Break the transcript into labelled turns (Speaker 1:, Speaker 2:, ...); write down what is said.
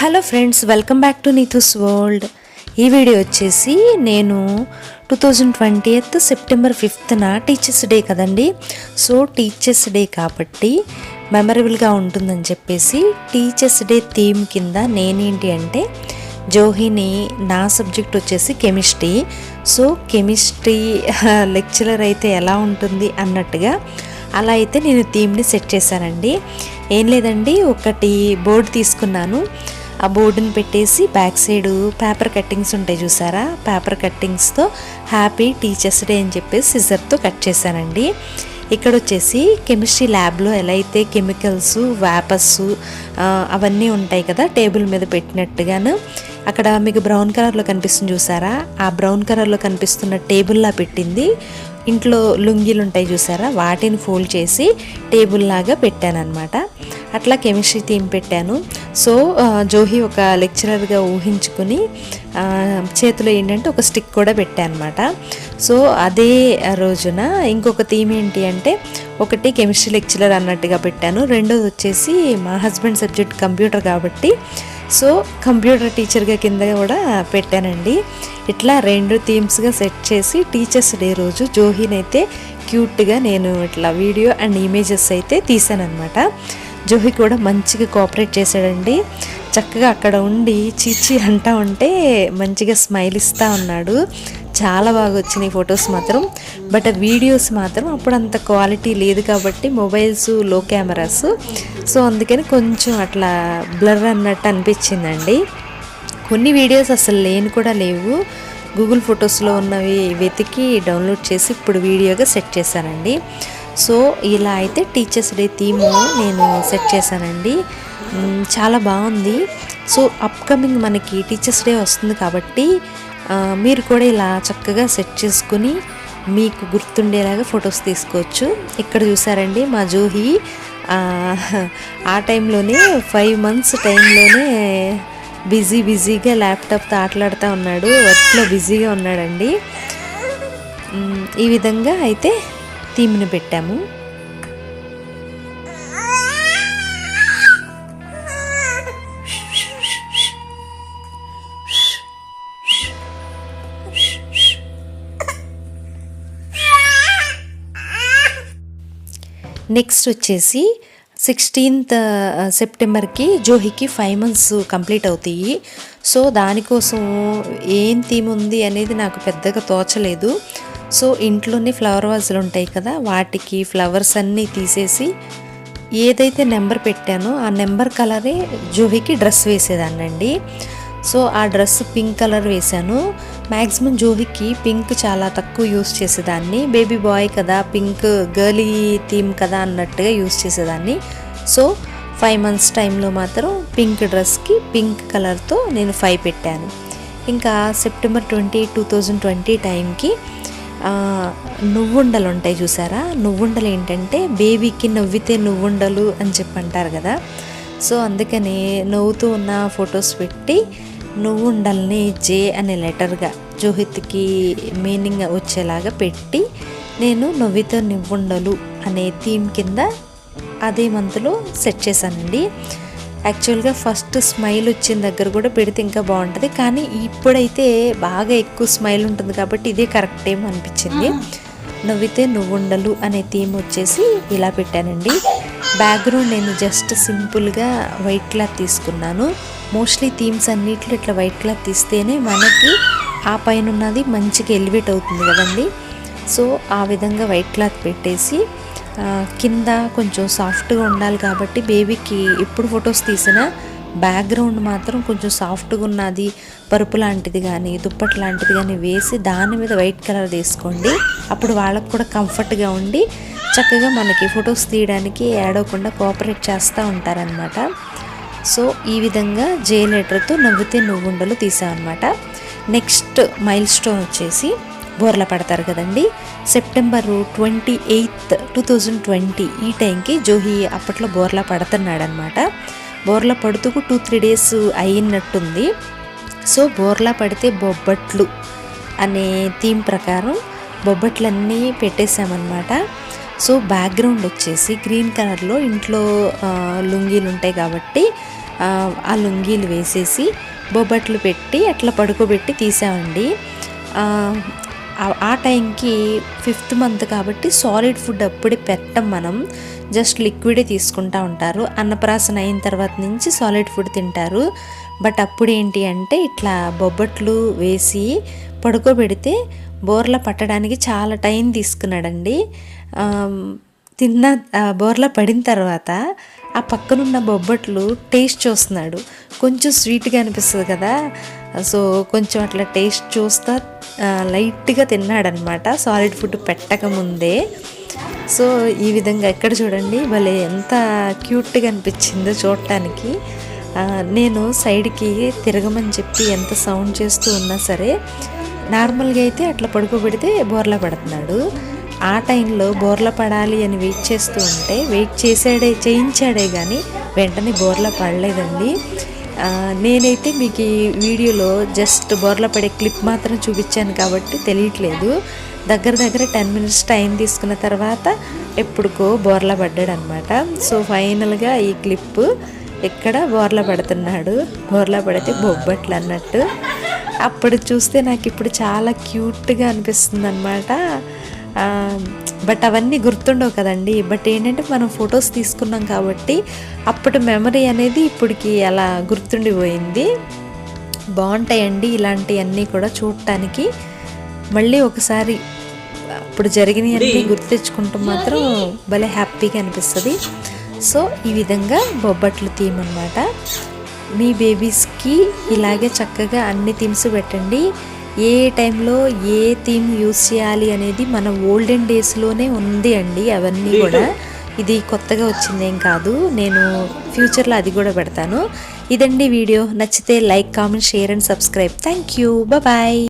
Speaker 1: Hello friends, welcome back to Neetu's world. ఈ video వచ్చేసి నేను 2020 సెప్టెంబర్ 5న టీచర్స్ డే కదండి. సో టీచర్స్ డే కాబట్టి మెమరబుల్గా ఉంటుందని చెప్పేసి టీచర్స్ డే థీమ్ కింద నేనేంటి అంటే జోహిని, నా సబ్జెక్ట్ వచ్చేసి కెమిస్ట్రీ. సో కెమిస్ట్రీ లెక్చరర్ అయితే ఎలా ఉంటుంది అన్నట్టుగా అలా అయితే నేను థీమ్ని సెట్ చేశానండి. ఏం లేదండి, ఒకటి బోర్డు తీసుకున్నాను. ఆ బోర్డుని పెట్టేసి బ్యాక్ సైడ్ పేపర్ కట్టింగ్స్ ఉంటాయి చూసారా, పేపర్ కట్టింగ్స్తో హ్యాపీ టీచర్స్ డే అని చెప్పేసి సిజర్తో కట్ చేశానండి. ఇక్కడ వచ్చేసి కెమిస్ట్రీ ల్యాబ్లో ఎలా అయితే కెమికల్స్, వేపర్స్ అవన్నీ ఉంటాయి కదా టేబుల్ మీద పెట్టినట్టుగాను, అక్కడ మీకు బ్రౌన్ కలర్లో కనిపిస్తుంది చూసారా, ఆ బ్రౌన్ కలర్లో కనిపిస్తున్న టేబుల్లా పెట్టింది. ఇంట్లో లుంగీలు ఉంటాయి చూసారా, వాటిని ఫోల్డ్ చేసి టేబుల్ లాగా పెట్టాను అనమాట. అట్లా కెమిస్ట్రీ థీమ్ పెట్టాను. సో జోహి ఒక లెక్చరర్గా ఊహించుకుని చేతిలో ఏంటంటే ఒక స్టిక్ కూడా పెట్టాను అనమాట. సో అదే రోజున ఇంకొక థీమ్ ఏంటి అంటే, ఒకటి కెమిస్ట్రీ లెక్చరర్ అన్నట్టుగా పెట్టాను, రెండోది వచ్చేసి మా హస్బెండ్ సబ్జెక్ట్ కంప్యూటర్ కాబట్టి సో కంప్యూటర్ టీచర్గా కింద కూడా పెట్టానండి. ఇట్లా రెండు థీమ్స్గా సెట్ చేసి టీచర్స్ డే రోజు జోహినైతే క్యూట్గా నేను ఇట్లా వీడియో అండ్ ఇమేజెస్ అయితే తీసానమాట. జోహి కూడా మంచిగా కోఆపరేట్ చేశాడండి. చక్కగా అక్కడ ఉండి చీచి అంటా ఉంటే మంచిగా స్మైల్ ఇస్తూ ఉన్నాడు. చాలా బాగా వచ్చినాయి ఫొటోస్ మాత్రం. బట్ వీడియోస్ మాత్రం అప్పుడు అంత క్వాలిటీ లేదు కాబట్టి మొబైల్స్ లో కెమెరాస్, సో అందుకని కొంచెం అట్లా బ్లర్ అన్నట్టు అనిపించిందండి. కొన్ని వీడియోస్ అసలు లేని కూడా లేవు, గూగుల్ ఫొటోస్లో ఉన్నవి వెతికి డౌన్లోడ్ చేసి ఇప్పుడు వీడియోగా సెట్ చేశానండి. సో ఇలా అయితే టీచర్స్ డే థీమ్ నేను సెట్ చేశానండి. చాలా బాగుంది. సో అప్కమింగ్ మనకి టీచర్స్ డే వస్తుంది కాబట్టి మీరు కూడా ఇలా చక్కగా సెట్ చేసుకుని మీకు గుర్తుండేలాగా ఫొటోస్ తీసుకోవచ్చు. ఇక్కడ చూసారండి మా జోహి ఆ టైంలోనే 5 months టైంలోనే బిజీగా ల్యాప్టాప్తో ఆటలాడుతూ ఉన్నాడు, వర్క్లో బిజీగా ఉన్నాడండి. ఈ విధంగా అయితే థీమ్ని పెట్టాము. నెక్స్ట్ వచ్చేసి 16th సెప్టెంబర్కి జోహికి 5 months కంప్లీట్ అవుతాయి. సో దానికోసం ఏం థీమ్ ఉంది అనేది నాకు పెద్దగా తోచలేదు. సో ఇంట్లోనే ఫ్లవర్ వాజులు ఉంటాయి కదా, వాటికి ఫ్లవర్స్ అన్నీ తీసేసి ఏదైతే నెంబర్ పెట్టానో ఆ నెంబర్ కలరే జోహికి డ్రెస్ వేసేదాన్నండి. సో ఆ డ్రెస్ పింక్ కలర్ వేశాను. మ్యాక్సిమం జోహికి పింక్ చాలా తక్కువ యూస్ చేసేదాన్ని, బేబీ బాయ్ కదా, పింక్ గర్లీ థీమ్ కదా అన్నట్టుగా యూస్ చేసేదాన్ని. సో 5 months టైంలో మాత్రం పింక్ డ్రెస్కి పింక్ కలర్తో నేను 5 పెట్టాను. ఇంకా సెప్టెంబర్ 20, 2020 టైంకి నువ్వుండలు ఉంటాయి చూసారా, నువ్వుండలు ఏంటంటే బేబీకి నవ్వితే నువ్వుండలు అని చెప్పి అంటారు కదా. సో అందుకని నవ్వుతూ ఉన్న ఫొటోస్ పెట్టి నువ్వుండల్ని జే అనే లెటర్గా జోహిత్కి మీనింగ్ వచ్చేలాగా పెట్టి నేను నవ్వితో నువ్వుండలు అనే థీమ్ కింద అదే మంత్లో సెట్ చేశానండి. యాక్చువల్గా ఫస్ట్ స్మైల్ వచ్చిన దగ్గర కూడా పెడితే ఇంకా బాగుంటుంది, కానీ ఇప్పుడైతే బాగా ఎక్కువ స్మైల్ ఉంటుంది కాబట్టి ఇదే కరెక్ట్ ఏమో అనిపించింది. నవ్వితే నువ్వుండలు అనే థీమ్ వచ్చేసి ఇలా పెట్టానండి. బ్యాక్గ్రౌండ్ నేను జస్ట్ సింపుల్గా వైట్ క్లాత్ తీసుకున్నాను. మోస్ట్లీ థీమ్స్ అన్నిట్లో ఇట్లా వైట్ క్లాత్ తీస్తేనే మనకి ఆ పైన ఉన్నది మంచిగా ఎలివేట్ అవుతుంది కదండి. సో ఆ విధంగా వైట్ క్లాత్ పెట్టేసి కింద కొంచెం సాఫ్ట్గా ఉండాలి కాబట్టి బేబీకి ఎప్పుడు ఫొటోస్ తీసినా బ్యాక్గ్రౌండ్ మాత్రం కొంచెం సాఫ్ట్గా ఉన్నది, పరుపు లాంటిది కానీ దుప్పటి లాంటిది కానీ వేసి దాని మీద వైట్ కలర్ తీసుకోండి. అప్పుడు వాళ్ళకు కూడా కంఫర్ట్గా ఉండి చక్కగా మనకి ఫొటోస్ తీయడానికి ఏడవకుండా కోఆపరేట్ చేస్తూ ఉంటారనమాట. సో ఈ విధంగా జే లెటర్తో నవ్వితే నువ్వుండలు తీసామన్నమాట. నెక్స్ట్ మైల్ స్టోన్ వచ్చేసి బోర్ల పడతారు కదండి. సెప్టెంబర్ 28, 2020 ఈ టైంకి జోహి అప్పట్లో బోర్లా పడుతున్నాడనమాట. బోర్లా పడుతూ 2-3 days అయినట్టుంది. సో బోర్లా పడితే బొబ్బట్లు అనే థీమ్ ప్రకారం బొబ్బట్లన్నీ పెట్టేశామన్నమాట. సో బ్యాక్గ్రౌండ్ వచ్చేసి గ్రీన్ కలర్లో ఇంట్లో లుంగీలు ఉంటాయి కాబట్టి ఆ లుంగీలు వేసేసి బొబ్బట్లు పెట్టి అట్లా పడుకోబెట్టి తీసామండి. ఆ టైంకి 5th మంత్ కాబట్టి సాలిడ్ ఫుడ్ అప్పుడే పెట్టం, మనం జస్ట్ లిక్విడే తీసుకుంటూ ఉంటారు. అన్నప్రాసన అయిన తర్వాత నుంచి సాలిడ్ ఫుడ్ తింటారు. బట్ అప్పుడు ఏంటి అంటే ఇట్లా బొబ్బట్లు వేసి పడుకోబెడితే బోర్ల పట్టడానికి చాలా టైం తీసుకున్నాడండి. బోర్ల పడిన తర్వాత ఆ పక్కనున్న బొబ్బట్లు టేస్ట్ చూస్తున్నాడు. కొంచెం స్వీట్గా అనిపిస్తుంది కదా, సో కొంచెం అట్లా టేస్ట్ చూస్తా లైట్గా తిన్నాడనమాట సాలిడ్ ఫుడ్ పెట్టకముందే. సో ఈ విధంగా ఎక్కడ చూడండి భలే ఎంత క్యూట్గా అనిపించిందో చూడటానికి. నేను సైడ్కి తిరగమని చెప్పి ఎంత సౌండ్ చేస్తూ ఉన్నా సరే నార్మల్గా అయితే అట్లా పడుకోబెడితే బోర్లా పడుతున్నాడు. ఆ టైంలో బోర్ల పడాలి అని వెయిట్ చేస్తూ ఉంటే వెయిట్ చేయించాడే కానీ వెంటనే బోర్ల పడలేదండి. నేనైతే మీకు ఈ వీడియోలో జస్ట్ బోర్ల పడే క్లిప్ మాత్రం చూపించాను కాబట్టి తెలియట్లేదు. దగ్గర 10 minutes టైం తీసుకున్న తర్వాత ఎప్పుడుకో బోర్ల పడ్డాడు అనమాట. సో ఫైనల్గా ఈ క్లిప్ ఎక్కడ బోర్ల పడుతున్నాడు, బోర్ల పడితే బొబ్బట్లు అన్నట్టు. అప్పుడు చూస్తే నాకు ఇప్పుడు చాలా క్యూట్గా అనిపిస్తుంది అనమాట. బట్ అవన్నీ గుర్తుండవు కదండి. బట్ ఏంటంటే మనం ఫొటోస్ తీసుకున్నాం కాబట్టి అప్పటి మెమరీ అనేది ఇప్పటికి అలా గుర్తుండిపోయింది. బాగుంటాయండి ఇలాంటివన్నీ కూడా చూడటానికి. మళ్ళీ ఒకసారి అప్పుడు జరిగినవన్నీ గుర్తు తెచ్చుకుంటూ మాత్రం భలే హ్యాపీగా అనిపిస్తుంది. సో ఈ విధంగా బొబ్బట్లు థీమ్ అనమాట. మీ బేబీస్కి ఇలాగే చక్కగా అన్ని థీమ్స్ పెట్టండి. ఏ టైంలో ఏ థీమ్ యూస్ చేయాలి అనేది మన ఓల్డెన్ డేస్లోనే ఉంది అండి. అవన్నీ కూడా ఇది కొత్తగా వచ్చిందేం కాదు. నేను ఫ్యూచర్లో అది కూడా పెడతాను. ఇదండి వీడియో. నచ్చితే like, comment, share and subscribe. Thank you. Bye.